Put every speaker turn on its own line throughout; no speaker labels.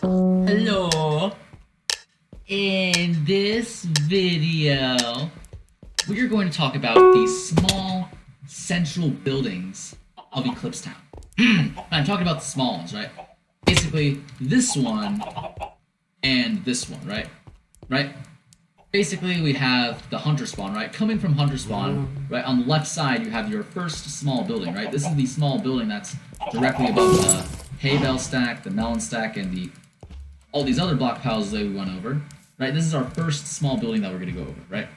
Hello. In this video, we are going to talk about the small central buildings of Eclipse Town. I'm talking about the small ones, right? Basically, this one and this one, right? Right? Basically, we have the Hunter Spawn, right? Coming from Hunter Spawn, right? On the left side, you have your first small building, right? This is the small building that's directly above the hay bale stack, the melon stack, and all these other block piles that we went over, right? This is our first small building that we're going to go over, right?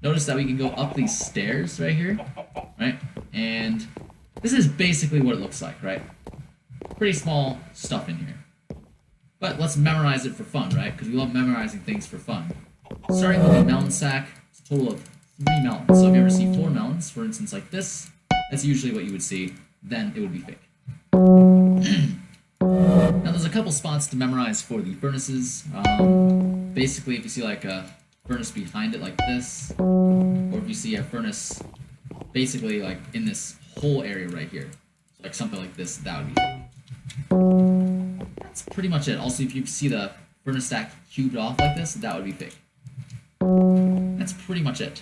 Notice that we can go up these stairs right here, right? And this is basically what it looks like, right? Pretty small stuff in here. But let's memorize it for fun, right? Because we love memorizing things for fun. Starting with the melon stack, it's a total of 3 melons. So if you ever see 4 melons, for instance, like this, that's usually what you would see. Then it would be fake. Now there's a couple spots to memorize for the furnaces. Basically, if you see like a furnace behind it like this, or if you see a furnace basically like in this whole area right here, so like something like this, that would be. That's pretty much it. Also, if you see the furnace stack cubed off like this, that would be fake. That's pretty much it.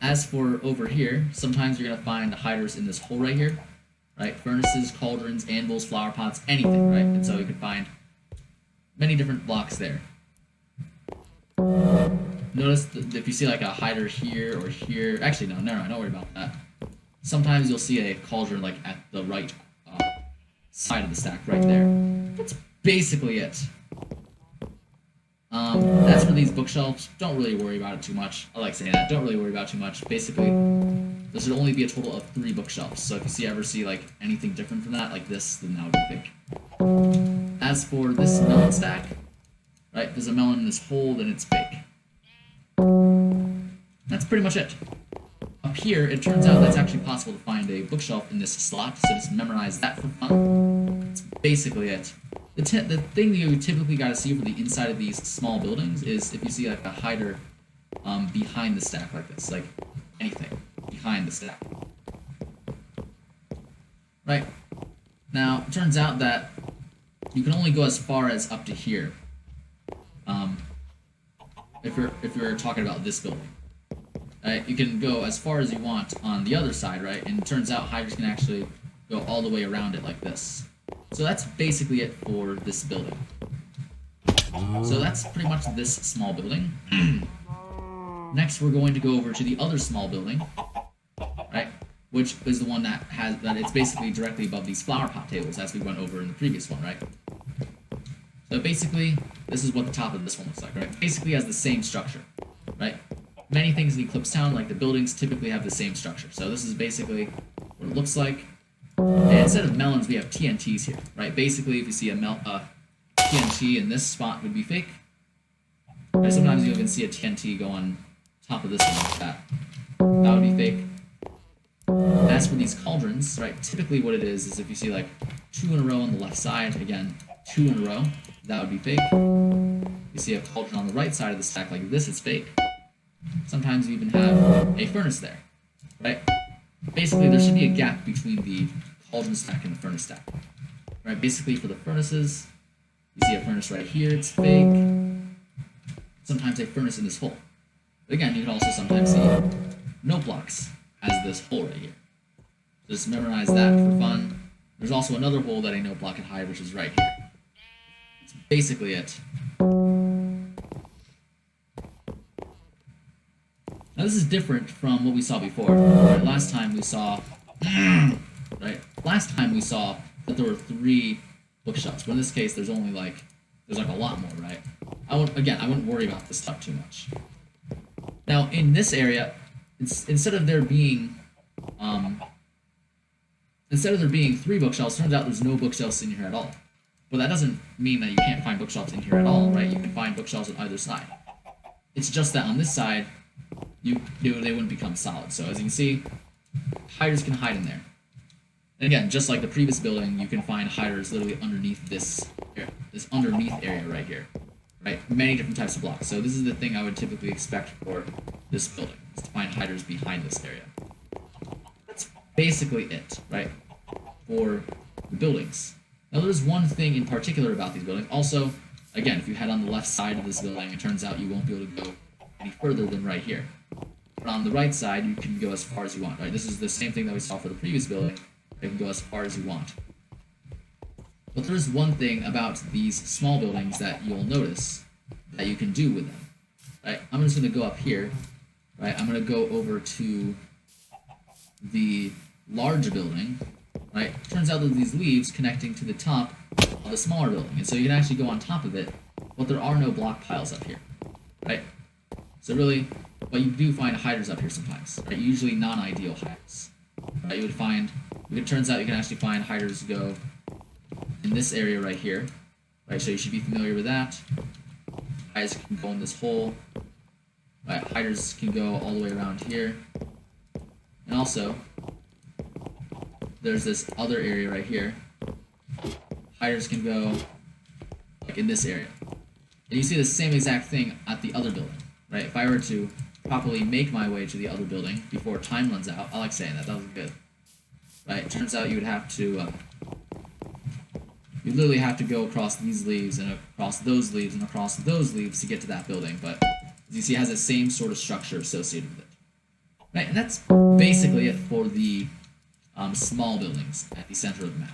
As for over here, sometimes you're gonna find hiders in this hole right here. Right, furnaces, cauldrons, anvils, flower pots, anything, right? And so you can find many different blocks there. Notice that if you see like a hider here or here, actually no, never mind, don't worry about that. Sometimes you'll see a cauldron like at the right side of the stack, right there. That's basically it. As for these bookshelves, don't really worry about it too much. I like saying that, don't really worry about it too much. Basically, there should only be a total of 3 bookshelves. So if you ever see like anything different from that, like this, then that would be fake. As for this melon stack, right, there's a melon in this hole, then it's fake. That's pretty much it. Up here, it turns out that it's actually possible to find a bookshelf in this slot, so just memorize that for fun. That's basically it. The thing that you typically gotta see for the inside of these small buildings is if you see like a hider behind the stack like this, like anything behind the stack. Right. Now, it turns out that you can only go as far as up to here. If you're talking about this building. Right? You can go as far as you want on the other side, right? And it turns out hiders can actually go all the way around it like this. So that's basically it for this building. So that's pretty much this small building. Next, we're going to go over to the other small building, right? Which is the one that it's basically directly above these flower pot tables, as we went over in the previous one, right? So basically, this is what the top of this one looks like, right? Basically has the same structure, right? Many things in Eclipse Town, like the buildings, typically have the same structure. So this is basically what it looks like. And instead of melons, we have TNTs here, right? Basically, if you see a TNT in this spot, would be fake. Right? Sometimes you'll even see a TNT go on top of this one like that. That would be fake. As for these cauldrons, right? Typically, what it is if you see like 2 in a row on the left side, again, 2 in a row, that would be fake. You see a cauldron on the right side of the stack like this, it's fake. Sometimes you even have a furnace there, right? Basically, there should be a gap between the cauldron stack and the furnace stack. Right, basically for the furnaces, you see a furnace right here, it's fake. Sometimes a furnace in this hole. But again, you can also sometimes see no blocks as this hole right here. Just memorize that for fun. There's also another hole that a no block can hide, which is right here. That's basically it. Now this is different from what we saw before. Right? Last time we saw that there were 3 bookshelves, but in this case there's only like a lot more, right? I wouldn't worry about this stuff too much. Now in this area, instead of there being 3 bookshelves, turns out there's no bookshelves in here at all. But that doesn't mean that you can't find bookshelves in here at all, right? You can find bookshelves on either side. It's just that on this side, they wouldn't become solid. So as you can see, hiders can hide in there. And again, just like the previous building, you can find hiders literally underneath this underneath area right here. Right? Many different types of blocks. So this is the thing I would typically expect for this building, is to find hiders behind this area. That's basically it, right? For the buildings. Now there's one thing in particular about these buildings. Also, again, if you head on the left side of this building, it turns out you won't be able to go any further than right here. But on the right side, you can go as far as you want, right? This is the same thing that we saw for the previous building. You can go as far as you want. But there's one thing about these small buildings that you'll notice that you can do with them, right? I'm just going to go up here, right? I'm going to go over to the large building, right? Turns out that these leaves connecting to the top of the smaller building, and so you can actually go on top of it, but there are no block piles up here, right? So really, but you do find hiders up here sometimes, right? Usually non-ideal hiders, right? You would find, it turns out you can actually find hiders go in this area right here, right? So you should be familiar with that. Hiders can go in this hole, right? Hiders can go all the way around here, and also there's this other area right here. Hiders can go like in this area, and you see the same exact thing at the other building, right? If I were to properly make my way to the other building before time runs out, I like saying that. That was good, right? It turns out you would have to. You literally have to go across these leaves and across those leaves and across those leaves to get to that building, but as you see, it has the same sort of structure associated with it. Right, and that's basically it for the small buildings at the center of the map.